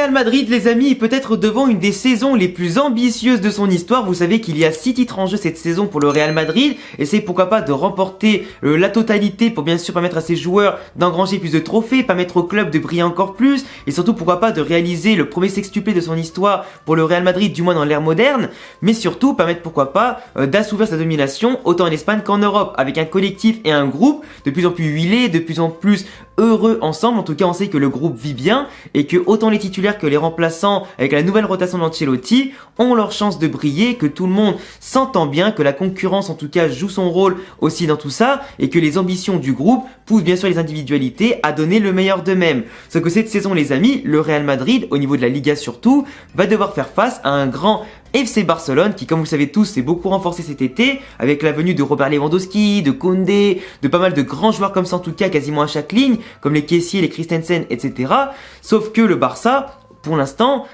Real Madrid, les amis, est peut-être devant une des saisons les plus ambitieuses de son histoire. Vous savez qu'il y a 6 titres en jeu cette saison pour le Real Madrid. Essaye pourquoi pas de remporter la totalité pour bien sûr permettre à ses joueurs d'engranger plus de trophées, permettre au club de briller encore plus et surtout pourquoi pas de réaliser le premier sextuplé de son histoire pour le Real Madrid, du moins dans l'ère moderne. Mais surtout permettre pourquoi pas d'assouvir sa domination autant en Espagne qu'en Europe avec un collectif et un groupe de plus en plus huilés, de plus en plus heureux ensemble. En tout cas, on sait que le groupe vit bien et que autant les titulaires que les remplaçants avec la nouvelle rotation d'Ancelotti ont leur chance de briller, que tout le monde s'entend bien, que la concurrence en tout cas joue son rôle aussi dans tout ça et que les ambitions du groupe poussent bien sûr les individualités à donner le meilleur d'eux-mêmes. Sauf que cette saison, les amis, le Real Madrid, au niveau de la Liga surtout, va devoir faire face à un grand FC Barcelone qui, comme vous le savez tous, s'est beaucoup renforcé cet été avec la venue de Robert Lewandowski, de Koundé, de pas mal de grands joueurs comme ça en tout cas quasiment à chaque ligne, comme les Kessié, les Christensen, etc. Sauf que le Barça, pour l'instant,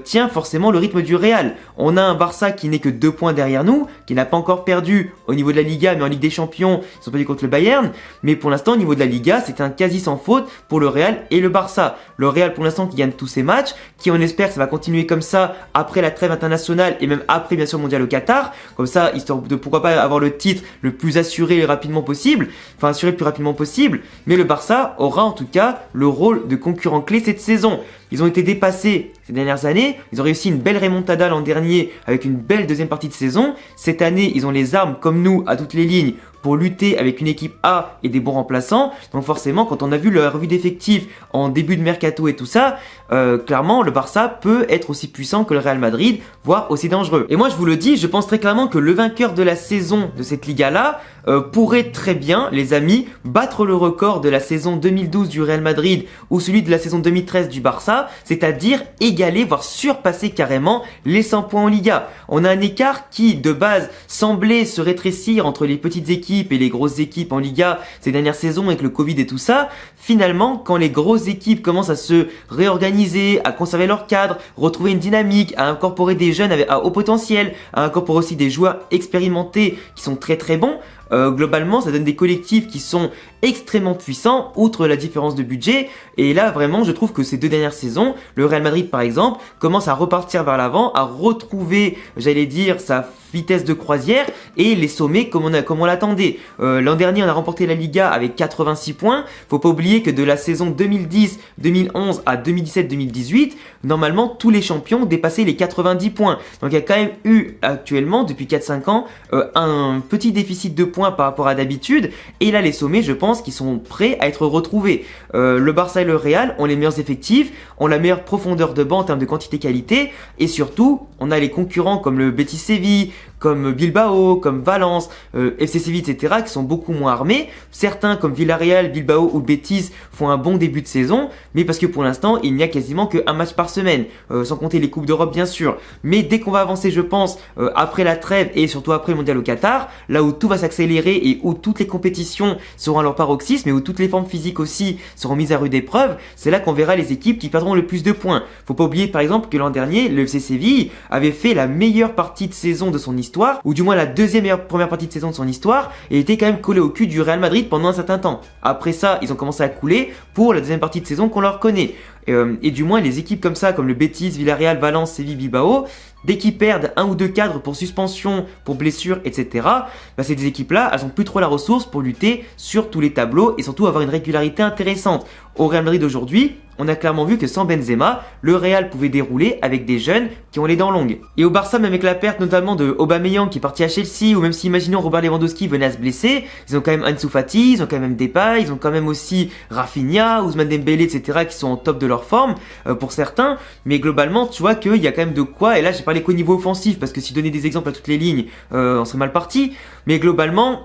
tient forcément le rythme du Real. On a un Barça qui n'est que 2 points derrière nous, qui n'a pas encore perdu au niveau de la Liga, mais en Ligue des Champions, ils sont perdus contre le Bayern. Mais pour l'instant, au niveau de la Liga, c'est un quasi sans faute pour le Real et le Barça. Le Real, pour l'instant, qui gagne tous ses matchs, qui on espère que ça va continuer comme ça après la trêve internationale et même après, bien sûr, le mondial au Qatar. Comme ça, histoire de pourquoi pas avoir le titre le plus assuré rapidement possible, enfin assuré le plus rapidement possible. Mais le Barça aura en tout cas le rôle de concurrent clé cette saison. Ils ont été dépassés ces dernières années, ils ont réussi une belle remontada l'an dernier avec une belle deuxième partie de saison. Cette année, ils ont les armes comme nous à toutes les lignes pour lutter avec une équipe A et des bons remplaçants. Donc forcément, quand on a vu leur revue d'effectifs en début de mercato et tout ça, clairement, le Barça peut être aussi puissant que le Real Madrid, voire aussi dangereux. Et moi, je vous le dis, je pense très clairement que le vainqueur de la saison de cette Liga-là pourrait très bien, les amis, battre le record de la saison 2012 du Real Madrid ou celui de la saison 2013 du Barça, c'est-à-dire égaler, voire surpasser carrément les 100 points en Liga. On a un écart qui, de base, semblait se rétrécir entre les petites équipes et les grosses équipes en Liga ces dernières saisons avec le Covid et tout ça. Finalement, quand les grosses équipes commencent à se réorganiser, à conserver leur cadre, retrouver une dynamique, à incorporer des jeunes à haut potentiel, à incorporer aussi des joueurs expérimentés qui sont très très bons, globalement, ça donne des collectifs qui sont extrêmement puissants, outre la différence de budget. Et là, vraiment, je trouve que ces 2 dernières saisons, le Real Madrid, par exemple, commence à repartir vers l'avant, à retrouver, j'allais dire, sa vitesse de croisière et les sommets comme on l'attendait. L'an dernier, on a remporté la Liga avec 86 points. Faut pas oublier que de la saison 2010-2011 à 2017-2018, normalement, tous les champions dépassaient les 90 points. Donc, il y a quand même eu, actuellement, depuis 4-5 ans, un petit déficit de points par rapport à d'habitude. Et là, les sommets, je pense qu'ils sont prêts à être retrouvés. Le Barça et le Real ont les meilleurs effectifs, ont la meilleure profondeur de banc en termes de quantité-qualité. Et surtout, on a les concurrents comme le Betis Séville, comme Bilbao, comme Valence, FC Séville, etc. qui sont beaucoup moins armés. Certains comme Villarreal, Bilbao ou Betis font un bon début de saison, mais parce que pour l'instant, il n'y a quasiment qu'un match par semaine, sans compter les Coupes d'Europe bien sûr. Mais dès qu'on va avancer, je pense, après la trêve et surtout après le mondial au Qatar, là où tout va s'accélérer et où toutes les compétitions seront à leur paroxysme et où toutes les formes physiques aussi seront mises à rude épreuve, c'est là qu'on verra les équipes qui perdront le plus de points. Faut pas oublier par exemple que l'an dernier, le FC Séville avait fait la meilleure partie de saison de son histoire, ou du moins la première partie de saison de son histoire, et était quand même collé au cul du Real Madrid pendant un certain temps. Après ça, ils ont commencé à couler pour la deuxième partie de saison qu'on leur connaît. Et du moins les équipes comme ça, comme le Betis, Villarreal, Valence, Séville, Bilbao, dès qu'ils perdent 1 ou 2 cadres pour suspension, pour blessure, etc., bah ces équipes-là, elles ont plus trop la ressource pour lutter sur tous les tableaux et surtout avoir une régularité intéressante. Au Real Madrid aujourd'hui, on a clairement vu que sans Benzema, le Real pouvait dérouler avec des jeunes qui ont les dents longues. Et au Barça, même avec la perte notamment de Aubameyang qui est parti à Chelsea, ou même si imaginons Robert Lewandowski venait à se blesser, ils ont quand même Ansu Fati, ils ont quand même Depay, ils ont quand même aussi Rafinha, Ousmane Dembélé, etc. qui sont en top de leur forme pour certains. Mais globalement, tu vois qu'il y a quand même de quoi, et là j'ai parlé qu'au niveau offensif, parce que si donner des exemples à toutes les lignes, on serait mal parti. Mais globalement,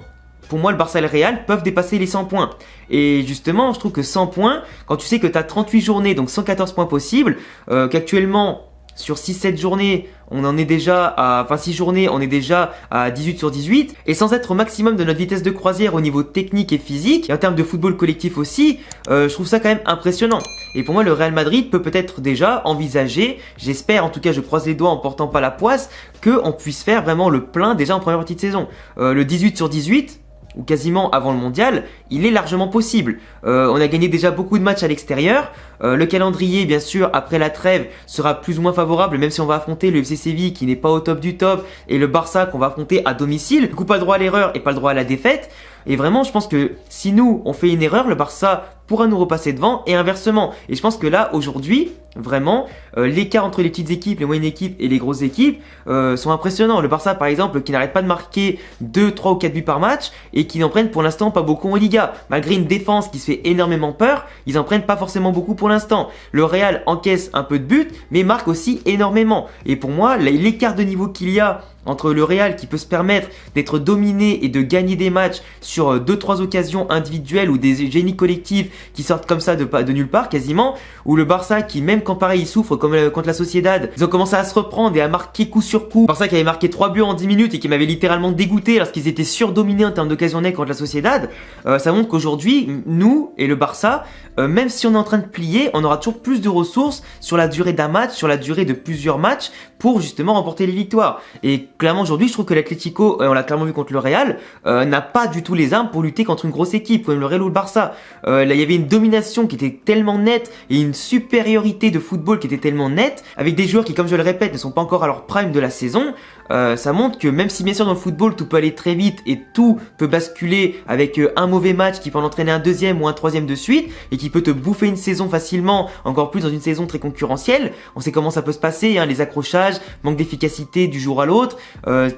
pour moi, le Barça et le Real peuvent dépasser les 100 points. Et justement, je trouve que 100 points, quand tu sais que tu as 38 journées, donc 114 points possibles, qu'actuellement, sur 6-7 journées, on en est déjà à, 6 journées, on est déjà à 18 sur 18. Et sans être au maximum de notre vitesse de croisière au niveau technique et physique, et en termes de football collectif aussi, je trouve ça quand même impressionnant. Et pour moi, le Real Madrid peut peut-être déjà envisager, j'espère, en tout cas je croise les doigts en portant pas la poisse, qu'on puisse faire vraiment le plein déjà en première partie de saison. Le 18 sur 18, ou quasiment avant le mondial, il est largement possible. On a gagné déjà beaucoup de matchs à l'extérieur. Le calendrier, bien sûr, après la trêve, sera plus ou moins favorable, même si on va affronter le FC Séville qui n'est pas au top du top et le Barça qu'on va affronter à domicile. Du coup, pas le droit à l'erreur et pas le droit à la défaite. Et vraiment, je pense que si nous, on fait une erreur, le Barça pourra nous repasser devant et inversement. Et je pense que là, aujourd'hui, vraiment, l'écart entre les petites équipes, les moyennes équipes et les grosses équipes sont impressionnants. Le Barça, par exemple, qui n'arrête pas de marquer 2, 3 ou 4 buts par match et qui n'en prennent pour l'instant pas beaucoup en Liga. Malgré une défense qui se fait énormément peur, ils en prennent pas forcément beaucoup pour l'instant. Le Real encaisse un peu de buts, mais marque aussi énormément. Et pour moi, l'écart de niveau qu'il y a entre le Real qui peut se permettre d'être dominé et de gagner des matchs sur 2-3 occasions individuelles ou des génies collectifs qui sortent comme ça de nulle part quasiment, ou le Barça qui même quand pareil il souffre comme contre la Sociedad, ils ont commencé à se reprendre et à marquer coup sur coup. Barça qui avait marqué 3 buts en 10 minutes et qui m'avait littéralement dégoûté lorsqu'ils étaient surdominés en termes d'occasion nette contre la Sociedad. Ça montre qu'aujourd'hui, nous et le Barça, même si on est en train de plier, on aura toujours plus de ressources sur la durée d'un match, sur la durée de plusieurs matchs pour justement remporter les victoires. Et clairement aujourd'hui, je trouve que l'Atlético, on l'a clairement vu contre le Real, n'a pas du tout les armes pour lutter contre une grosse équipe comme le Real ou le Barça. Là, il y avait une domination qui était tellement nette et une supériorité de football qui était tellement nette avec des joueurs qui, comme je le répète, ne sont pas encore à leur prime de la saison. Ça montre que même si bien sûr dans le football tout peut aller très vite et tout peut basculer avec un mauvais match qui peut en entraîner un deuxième ou un troisième de suite et qui peut te bouffer une saison facilement, encore plus dans une saison très concurrentielle. On sait comment ça peut se passer, hein, les accrochages, manque d'efficacité du jour à l'autre,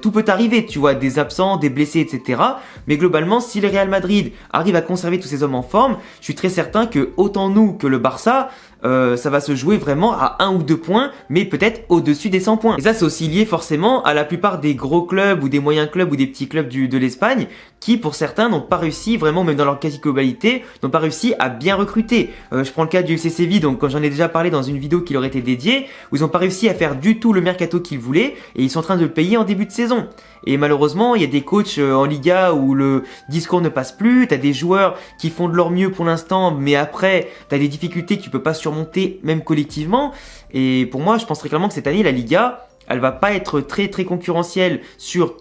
tout peut arriver, tu vois, des absents, des blessés, etc. Mais globalement, si le Real Madrid arrive à conserver tous ces hommes en forme, je suis très certain que autant nous que le Barça, ça va se jouer vraiment à 1 ou 2 points, mais peut-être au-dessus des 100 points. Et ça, c'est aussi lié forcément à la plupart des gros clubs ou des moyens clubs ou des petits clubs de l'Espagne qui, pour certains, n'ont pas réussi, vraiment, même dans leur quasi-globalité, n'ont pas réussi à bien recruter. Je prends le cas du FC Séville, donc quand j'en ai déjà parlé dans une vidéo qui leur était dédiée, où ils n'ont pas réussi à faire du tout le mercato qu'ils voulaient, et ils sont en train de le payer en début de saison. Et malheureusement, il y a des coachs en Liga où le discours ne passe plus, t'as des joueurs qui font de leur mieux pour l'instant, mais après, t'as des difficultés que tu peux pas surmonter, même collectivement. Et pour moi, je pense très clairement que cette année, la Liga, elle va pas être très très concurrentielle sur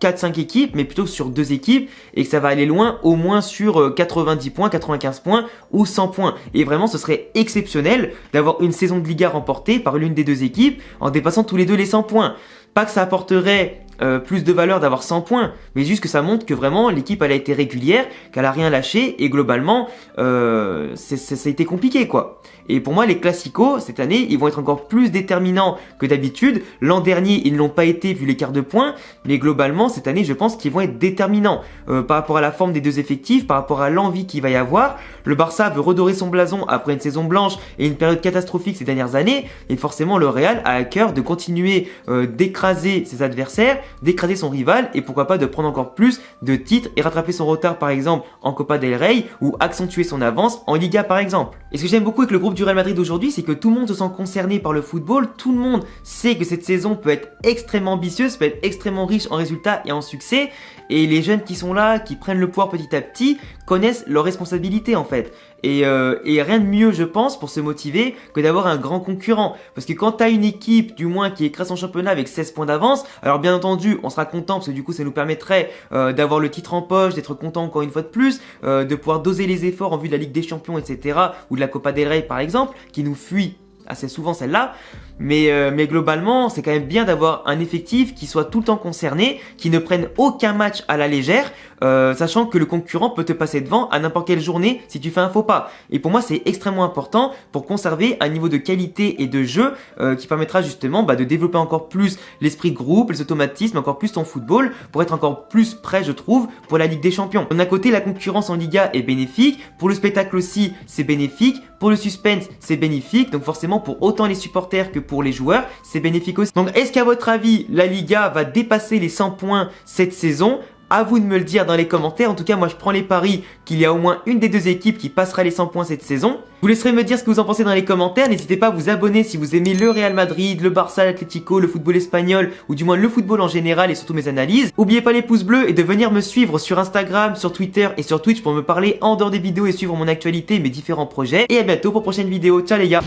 4-5 équipes, mais plutôt sur 2 équipes, et que ça va aller loin, au moins sur 90 points, 95 points ou 100 points. Et vraiment, ce serait exceptionnel d'avoir une saison de Liga remportée par l'une des 2 équipes en dépassant tous les 2 les 100 points. Pas que ça apporterait plus de valeur d'avoir 100 points, mais juste que ça montre que vraiment l'équipe elle a été régulière, qu'elle a rien lâché et globalement ça a été compliqué quoi. Et pour moi les classicos cette année ils vont être encore plus déterminants que d'habitude. L'an dernier ils ne l'ont pas été vu l'écart de points, mais globalement cette année je pense qu'ils vont être déterminants par rapport à la forme des 2 effectifs, par rapport à l'envie qu'il va y avoir. Le Barça veut redorer son blason après une saison blanche et une période catastrophique ces dernières années, et forcément le Real a à cœur de continuer d'écraser ses adversaires, d'écraser son rival et pourquoi pas de prendre encore plus de titres et rattraper son retard par exemple en Copa del Rey ou accentuer son avance en Liga par exemple. Et ce que j'aime beaucoup avec le groupe du Real Madrid aujourd'hui, c'est que tout le monde se sent concerné par le football, tout le monde sait que cette saison peut être extrêmement ambitieuse, peut être extrêmement riche en résultats et en succès, et les jeunes qui sont là, qui prennent le pouvoir petit à petit, connaissent leurs responsabilités en fait. Et rien de mieux je pense pour se motiver que d'avoir un grand concurrent, parce que quand t'as une équipe du moins qui écrase son championnat avec 16 points d'avance, alors bien entendu on sera content parce que du coup ça nous permettrait d'avoir le titre en poche, d'être content encore une fois de plus, de pouvoir doser les efforts en vue de la Ligue des Champions etc, ou de la Copa del Rey par exemple, qui nous fuit assez souvent celle-là, mais globalement c'est quand même bien d'avoir un effectif qui soit tout le temps concerné, qui ne prenne aucun match à la légère, sachant que le concurrent peut te passer devant à n'importe quelle journée si tu fais un faux pas. Et pour moi c'est extrêmement important pour conserver un niveau de qualité et de jeu qui permettra justement de développer encore plus l'esprit de groupe, les automatismes, encore plus ton football, pour être encore plus prêt je trouve pour la Ligue des Champions. D'un côté la concurrence en Liga est bénéfique, pour le spectacle aussi c'est bénéfique, pour le suspense c'est bénéfique, donc forcément pour autant les supporters que pour les joueurs c'est bénéfique aussi. Donc est-ce qu'à votre avis la Liga va dépasser les 100 points cette saison ? À vous de me le dire dans les commentaires. En tout cas, moi je prends les paris qu'il y a au moins une des 2 équipes qui passera les 100 points cette saison. Vous laisserez me dire ce que vous en pensez dans les commentaires. N'hésitez pas à vous abonner si vous aimez le Real Madrid, le Barça, l'Atlético, le football espagnol ou du moins le football en général et surtout mes analyses. N'oubliez pas les pouces bleus et de venir me suivre sur Instagram, sur Twitter et sur Twitch pour me parler en dehors des vidéos et suivre mon actualité et mes différents projets. Et à bientôt pour une prochaine vidéo. Ciao les gars.